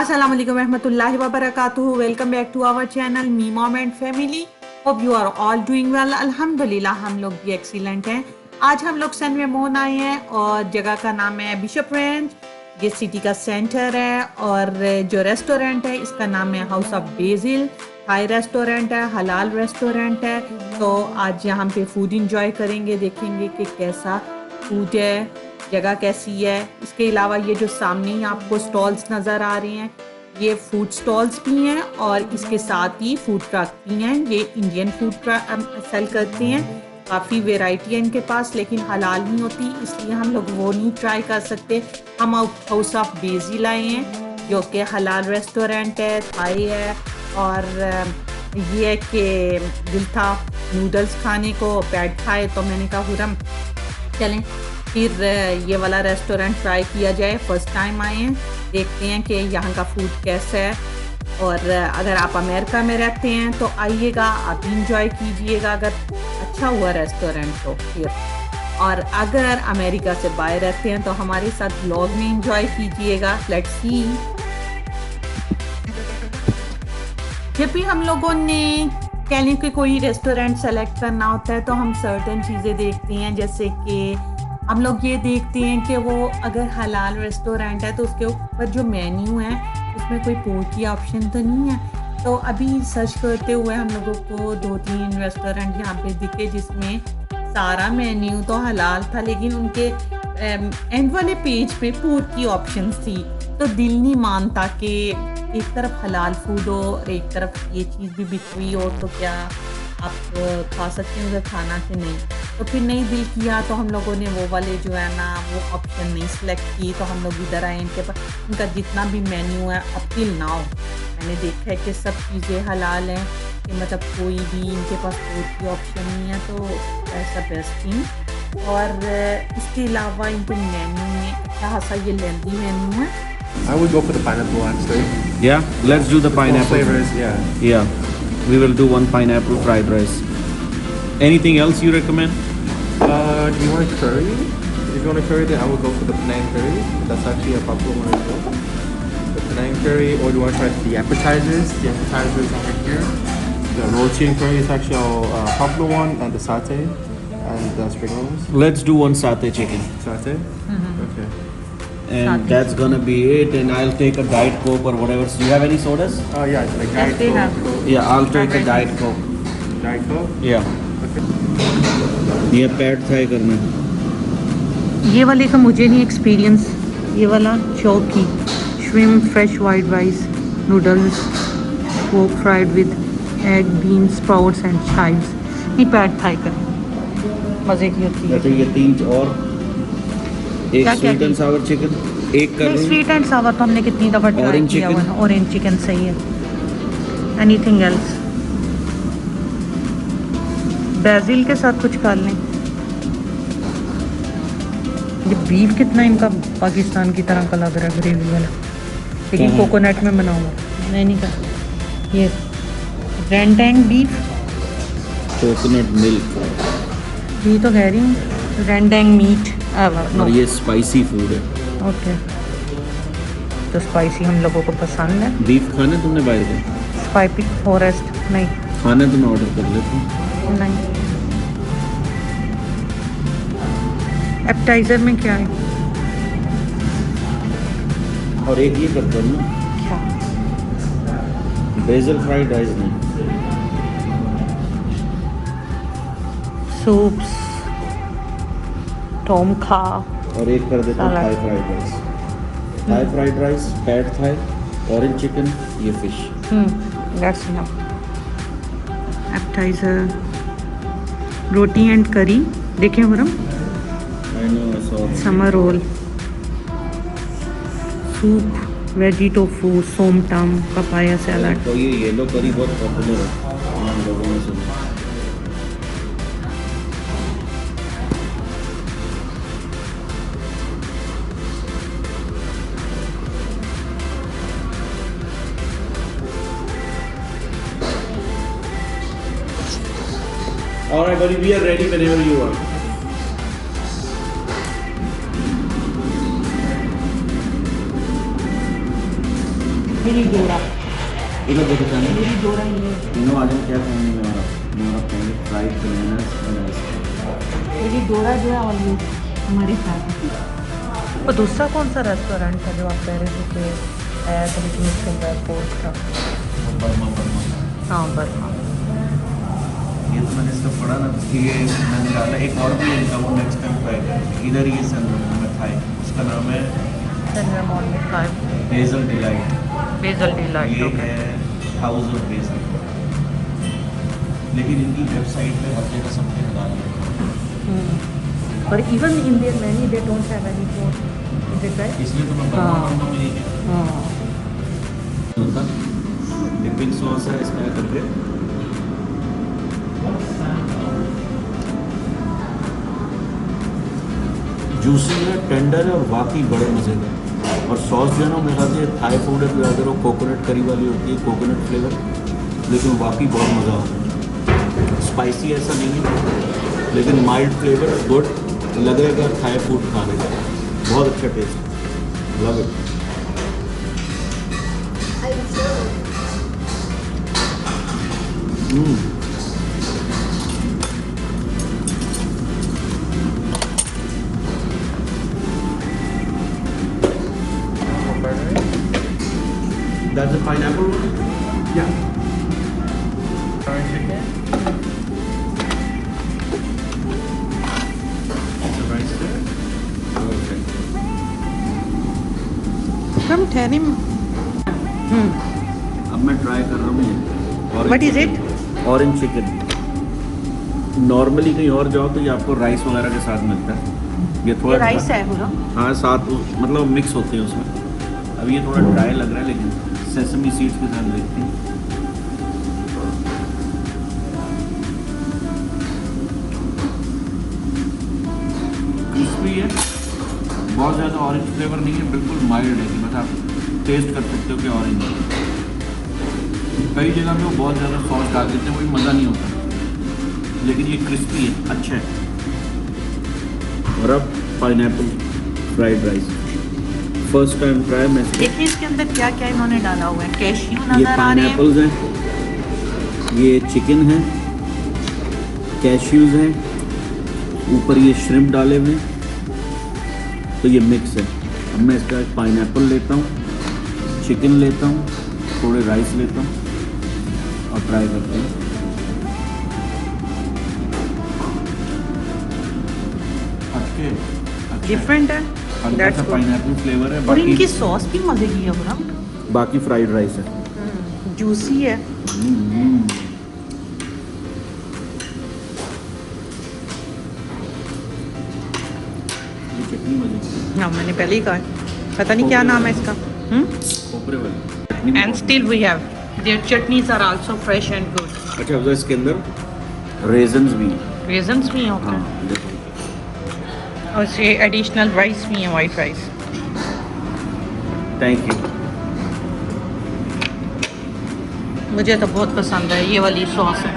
Assalamu alaikum warahmatullahi wabarakatuh. Welcome back to our channel Me Mom and Family. Hope you are all doing well. अल्हम्दुलिल्लाह हम लोग भी excellent हैं। आज हम लोग सन में मोहन आए हैं और जगह का नाम है बिशप रेंज। ये सिटी का सेंटर है और जो रेस्टोरेंट है इसका नाम है House of Basil. Thai restaurant है, हलाल रेस्टोरेंट है। तो आज यहाँ पे फूड इंजॉय करेंगे, देखेंगे कि कैसा फूड है, जगह कैसी है। इसके अलावा ये जो सामने ही आपको स्टॉल्स नज़र आ रहे हैं ये फूड स्टॉल्स भी हैं और इसके साथ ही फूड ट्रक भी हैं। ये इंडियन फूड सेल करते हैं। काफ़ी वेराइटी है इनके पास, लेकिन हलाल नहीं होती इसलिए हम लोग वो नहीं ट्राई कर सकते। हम हाउस ऑफ बेजिल आए हैं जो कि हलाल रेस्टोरेंट है, थाई है और ये है कि दिल था नूडल्स खाने को, पैड थाई, तो मैंने कहा हुरम चलें फिर ये वाला रेस्टोरेंट ट्राई किया जाए। फर्स्ट टाइम आए हैं, देखते हैं कि यहाँ का फूड कैसा है। और अगर आप अमेरिका में रहते हैं तो आइएगा, आप इंजॉय कीजिएगा अगर अच्छा हुआ रेस्टोरेंट तो फिर। और अगर अमेरिका से बाहर रहते हैं तो हमारे साथ व्लॉग में इंजॉय कीजिएगा। Let's see. जब भी हम लोगों ने कहने के कोई रेस्टोरेंट सेलेक्ट करना होता है तो हम सर्टेन चीज़ें देखते हैं, जैसे कि हम लोग ये देखते हैं कि वो अगर हलाल रेस्टोरेंट है तो उसके ऊपर जो मेन्यू है उसमें कोई पोर्क की ऑप्शन तो नहीं है। तो अभी सर्च करते हुए हम लोगों को 2-3 रेस्टोरेंट यहाँ पे दिखे जिसमें सारा मेन्यू तो हलाल था, लेकिन उनके एंड वाले पेज पे पोर्क की ऑप्शन थी। तो दिल नहीं मानता कि एक तरफ हलाल फूड हो और एक तरफ ये चीज़ भी बिक हुई हो, तो क्या आप खा सकते हैं उधर खाना कि नहीं। तो फिर नहीं दिल किया तो हम लोगों ने वो वाले जो है ना वो ऑप्शन नहीं सेलेक्ट की। तो हम लोग इधर आए, इनके पास इनका जितना भी मेन्यू है अप टिल नाउ मैंने देखा है कि सब चीज़ें हलाल हैं, कि मतलब कोई भी इनके पास कोई की ऑप्शन नहीं है। तो ऐसा बेस्ट थिंग। और इसके अलावा इनके मेन्यू में अच्छा खासा ये लेंदी मेन्यू है। I would go for the pineapple actually. Yeah, let's do the More pineapple. flavors, yeah. Yeah, we will do one pineapple fried rice. Anything else you recommend? Do you want a curry? If you want a curry, then I would go for the Penang curry. That's actually a popular one as well. The Penang curry, or do you want to try the appetizers? The appetizers over here. The rolled chicken curry is actually a popular one, and the satay, and the spring rolls. Let's do one satay chicken. Satay? Okay. And Satay that's gonna be it. And I'll take a diet coke or whatever. Do you have any sodas? Oh yeah, like Diet they Coke. have. Yeah, I'll take a diet coke. Diet Coke? Yeah. Okay. ये pad fry करना है। ये वाले का मुझे नहीं experience. ये वाला चौकी shrimp fresh white rice noodles pork fried with egg bean sprouts and chives. ये पैड थाई का मज़े की होती है। वैसे ये 3 और एक क्या-क्या स्वीट एंड सावर चिकन, एक कर दूं? स्वीट एंड सावर तो हमने कितनी दफ़ा ट्राई Orange किया हुआ chicken? है। ऑरेंज चिकन सही है। Anything else? बेसिल के साथ कुछ कर लें। ये बीफ कितना इनका पाकिस्तान की तरह का लग रहा है, ग्रेवी वाला, लेकिन हाँ। कोकोनट में बना हुआ। नहीं कर ये रेंडेंग बीफ, कोकोनट मिल्क। ये तो कह रही हूँ रेंडेंग मीट। और ये स्पाइसी फूड है। ओके, तो स्पाइसी हम लोगों को पसंद है। बीफ खाना है तुमने बाहर का? स्पाइसी फॉरेस्ट नहीं खाना तो मैं ऑर्डर कर लेता हूँ। नहीं। एपेटाइजर में क्या है? और एक ये कर दो ना, क्या बेसल फ्राइड राइस नहीं। सूप्स टोम खा। और एक कर देता हूँ Salad. Thai fried rice. Thai fried rice, pad Thai, orange chicken, ये fish. That's enough. Appetizer roti and curry देखें हुरम। I know, I saw. Summer roll, soup, veggie tofu, som tam, papaya salad. तो ये येलो करी बहुत पॉपुलर है हम लोगों में सुना। All right, buddy, we are ready whenever you are. मेरी डोरा, इधर देखो जाने मेरी डोरा ये है। तीनों आज हम क्या खाएंगे मेरा पहले फ्राइड बनानास एंड आइसक्रीम। मेरी डोरा जो है और ये हमारे साथ है। और दूसरा कौन सा रेस्टोरेंट है जो आप कह रहे थे कि लेकिन उसके अंदर पोर्ट था? बर्मा हाँ बर्मा। ये तो मैंने इसका पढ़ा ना कि ये मैंने डाला एक और भी इनका वो नेक्स्ट टाइम ट्राई करेंगे। इधर ये सनराइज में था उसका नाम है बेजल डिलाइट। बेजल ये डिलाइट है हाउस ऑफ बेजल। लेकिन इनकी वेबसाइट पे हर जगह समथिंग डाल दिया। और even in their menu they don't have any port, is it right? इसलिए तो मैं हाँ। बर्मा में नहीं होता। डिपिंग सॉस है इसमें करके जूसी है, टेंडर है और वाकई बड़े मज़े का। और सॉस जो है ना मेरे ख्याल से थाई फूड है, अगर वो कोकोनट करी वाली होती है, कोकोनट फ्लेवर, लेकिन वाकई बहुत मज़ा आता है। स्पाइसी ऐसा नहीं है लेकिन माइल्ड फ्लेवर गुड लगेगा। थाई फूड खा रहे हैं, बहुत अच्छा taste, love it. That's a pineapple one? Yeah. Curry chicken. The rice there. Okay. From ठहरिम। अब मैं ट्राई कर रहा हूँ ये। What is it? Orange chicken. Normally कहीं और जाओ तो ये आपको राइस वगैरह के साथ मिलता है। ये थोड़ा राइस है पूरा। हाँ साथ मतलब मिक्स होते हैं उसमें। अब ये थोड़ा ड्राई लग रहा है लेकिन सेसमी सीड्स के साथ देखते हैं। क्रिस्पी है, बहुत ज़्यादा ऑरेंज फ्लेवर नहीं है, बिल्कुल माइल्ड है कि बस आप टेस्ट कर सकते हो कि ऑरेंज है। कई जगह पे वो बहुत ज़्यादा सॉस डाल देते हैं, वही मज़ा नहीं होता, लेकिन ये क्रिस्पी है, अच्छा है। और अब pineapple fried rice first time try मैं। देखिए इसके अंदर क्या क्या इन्होंने डाला हुआ है। कैश्यू ये नजर आ रहे हैं। पाइनएप्पल्स हैं, ये चिकन है, कैश्यूज हैं, ऊपर ये श्रिम्प डाले हुए हैं, तो ये मिक्स है। अब मैं इसका एक पाइनएप्पल लेता हूँ, चिकन लेता हूँ, थोड़े राइस लेता हूँ और ट्राई करता हूँ। डिफरेंट है। हल्का सा पाइनएप्पल फ्लेवर है, और इनकी बाकी सॉस भी मजे की है पूरा। बाकी फ्राइड राइस है। जूसी है। ये चटनी मजे की है। हाँ मैंने पहले ही कहा, पता नहीं क्या नाम है इसका। खोपरे वाली चटनी भी एंड बहुत still we have their chutneys are also fresh and good. अच्छा, अब इसके अंदर रेजन्स भी हैं। रेजन्स भी हैं हाँ ओके। देखो, और से एडिशनल राइस भी है, वाइट राइस। Thank you. मुझे तो बहुत पसंद है ये वाली सॉस है।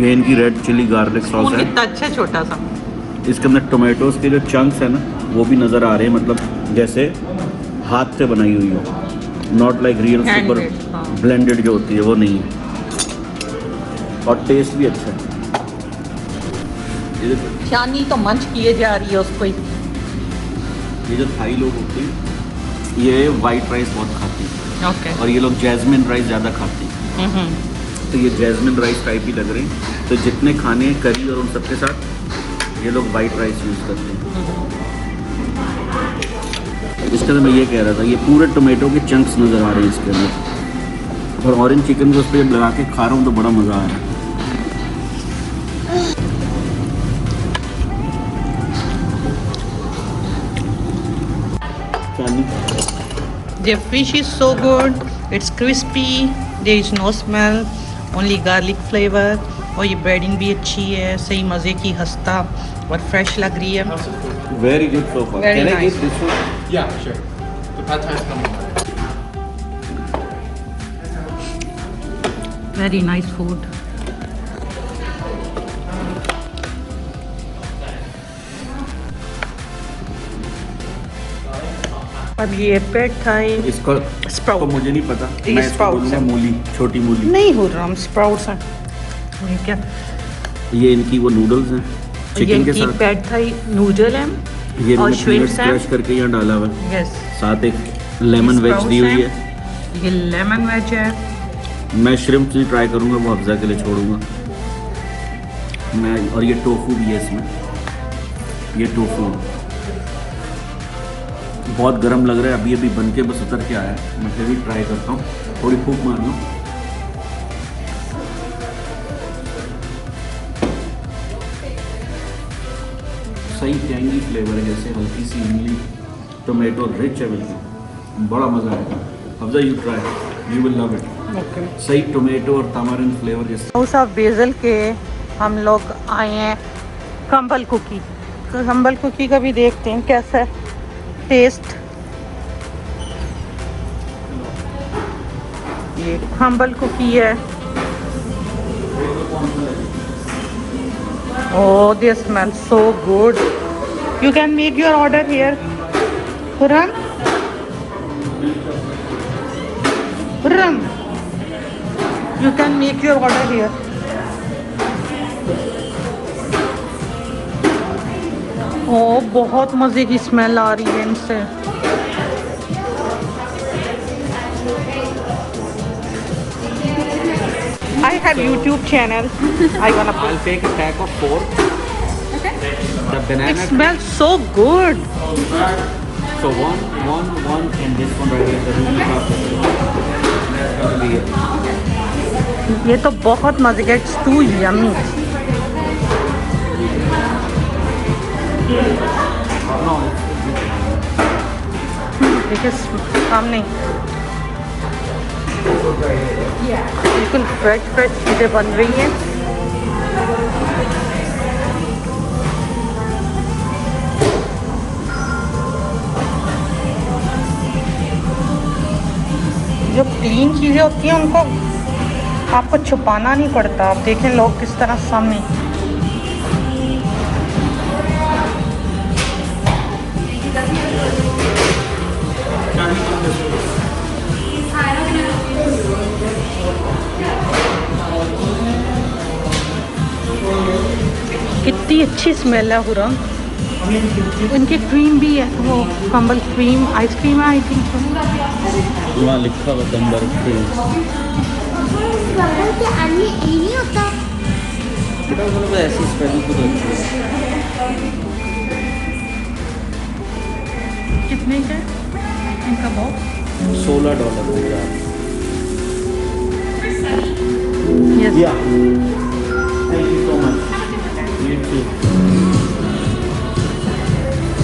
ये इनकी red chilli garlic sauce spoon है। कितना अच्छा छोटा सा। इसके अंदर टोमेटोज के जो चंक्स है ना वो भी नज़र आ रहे हैं, मतलब जैसे हाथ से बनाई हुई हो, not like real super Handmade, हाँ। ब्लेंडेड जो होती है वो नहीं है। और टेस्ट भी अच्छा है। ये जो- चानी तो मंच किए जा रही है उसको ही। ये जो थाई लोग होते हैं ये वाइट राइस बहुत खाते हैं ओके। और ये लोग जैस्मिन राइस ज़्यादा खाते हैं, तो ये जैस्मिन राइस टाइप ही लग रहे हैं। तो जितने खाने हैं करी और उन सब के साथ ये लोग वाइट राइस यूज़ करते हैं। इसके अंदर मैं ये कह रहा था, ये पूरे टोमेटो के चंक्स नज़र आ रहे हैं इसके अंदर, और ऑरेंज चिकन को उस पर जब लगा के खा रहा हूँ तो बड़ा मज़ा आ रहा है। चांदी The fish is so good. It's crispy. There is no smell. Only garlic flavor. और ये ब्रेडिंग भी अच्छी है, सही मज़े की, हंसता और फ्रेश लग रही है। Very good so far. Very can I nice. Get this one? Yeah, sure. The pad thai is coming. Very nice food. अब ये पेट थाई इसका स्प्राउट तो मुझे नहीं पता, ये मैं इसको स्प्राउट्स बोलूँगा है। मूली, छोटी मूली। नहीं हो रहा, हम स्प्राउट्स हैं। ये क्या? ये इनकी वो नूडल्स हैं ये चिकन के इनकी साथ। पेट थाई नूडल है ये और मैंने श्रिम्प्स पीनट्स हैं। क्रश करके यहाँ डाला हुआ है, यस, साथ एक लेमन वेज स्प्राउट्स दी हुई हैं। है। ये लेमन वेज है। मैं श्रिम्प्स भी ट्राई करूँगा, वो अफ़ज़ा के लिए छोड़ूंगा मैं। और ये टोफू भी है इसमें, ये टोफू बहुत गर्म लग रहा है, अभी अभी बन के बस उतर के आया है। मैं फिर भी ट्राई करता हूँ, थोड़ी फूक मार लूँ। सही टैंगी फ्लेवर है, जैसे हल्की सी इमली, टोमेटो रिच है बिल्कुल, बड़ा मज़ा आएगा। Afza you try, you will love it. Okay, सही टोमेटो और तमारिन फ्लेवर जैसे। हाउस ऑफ बेजल के हम लोग आए हैं कंबल कुकी। तो कंबल कुकी का भी देखते हैं कैसा है टेस्ट। ये कंबल कुकी है। Oh, they smell so good. You can make your order here. Puran? Puran? You can make your order here. Oh, बहुत मज़े की स्मेल आ रही है इनसे। I have YouTube channel. I wanna put. I'll take a pack of 4. Okay. The It banana. smells so good. So one, and this one right here, the ruby chocolate. That's gonna be it. ये तो बहुत मज़े का, it's too yummy. No, देखिए सामने बिल्कुल fresh fresh चीज़ें बन रही हैं। जो क्लीन चीज़ें होती हैं उनको आपको छुपाना नहीं पड़ता। आप देखें लोग किस तरह सामने। कितनी अच्छी स्मेल है हुरम। उनकी क्रीम भी है, वो कंबल क्रीम आइसक्रीम है आई थिंक। वहाँ लिखा हुआ कंबर क्रीम। बबल के अन्य ये नहीं होता। बेटा मतलब ऐसी स्पेलिंग खुद अच्छी है। कितने का है इनका बॉक्स? $16 दे रहा है। Yes. Yeah. Thank you so much. You too.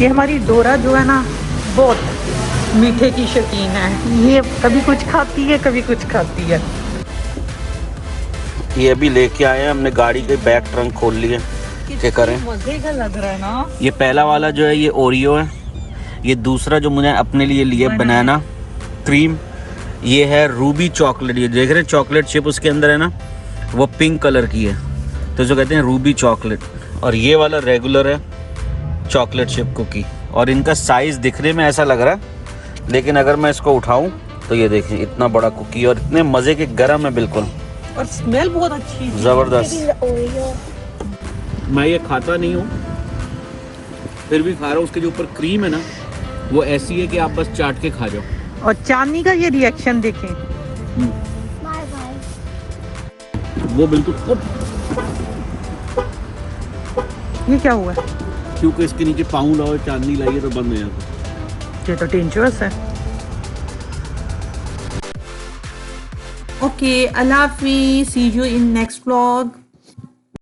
ये हमारी डोरा जो है ना बहुत मीठे की शौकीन है। ये कभी कुछ खाती है कभी कुछ खाती है। ये अभी लेके आए हैं, हमने गाड़ी के बैक ट्रंक खोल लिए। क्या करें? मजे का लग रहा है ना। ये पहला वाला जो है ये ओरियो है, ये दूसरा जो मुझे अपने लिए लिए बनाना क्रीम, ये है रूबी चॉकलेट। ये देख रहे हैं चॉकलेट चिप उसके अंदर है ना, वो पिंक कलर की है, तो जो कहते हैं रूबी चॉकलेट। और ये वाला रेगुलर है चॉकलेट चिप कुकी। और इनका साइज़ दिखने में ऐसा लग रहा है, लेकिन अगर मैं इसको उठाऊं तो ये देखिए इतना बड़ा कुकी, और इतने मज़े के गर्म है बिल्कुल, और स्मेल बहुत अच्छी है। ज़बरदस्त। ओरियो मैं ये खाता नहीं हूँ, फिर भी खा रहा हूँ। उसके जो ऊपर क्रीम है ना, वो ऐसी है कि आप बस चाट के खा जाओ। और चांदनी का ये रिएक्शन देखें। Bye bye. वो बिल्कुल, ये क्या हुआ? क्योंकि इसके नीचे पाँव लाओ, चांदनी लाइए तो बंद हो जाता। ये तो डेंजरस है। ओके, अल्लाह हाफिज़, सी यू इन नेक्स्ट व्लॉग।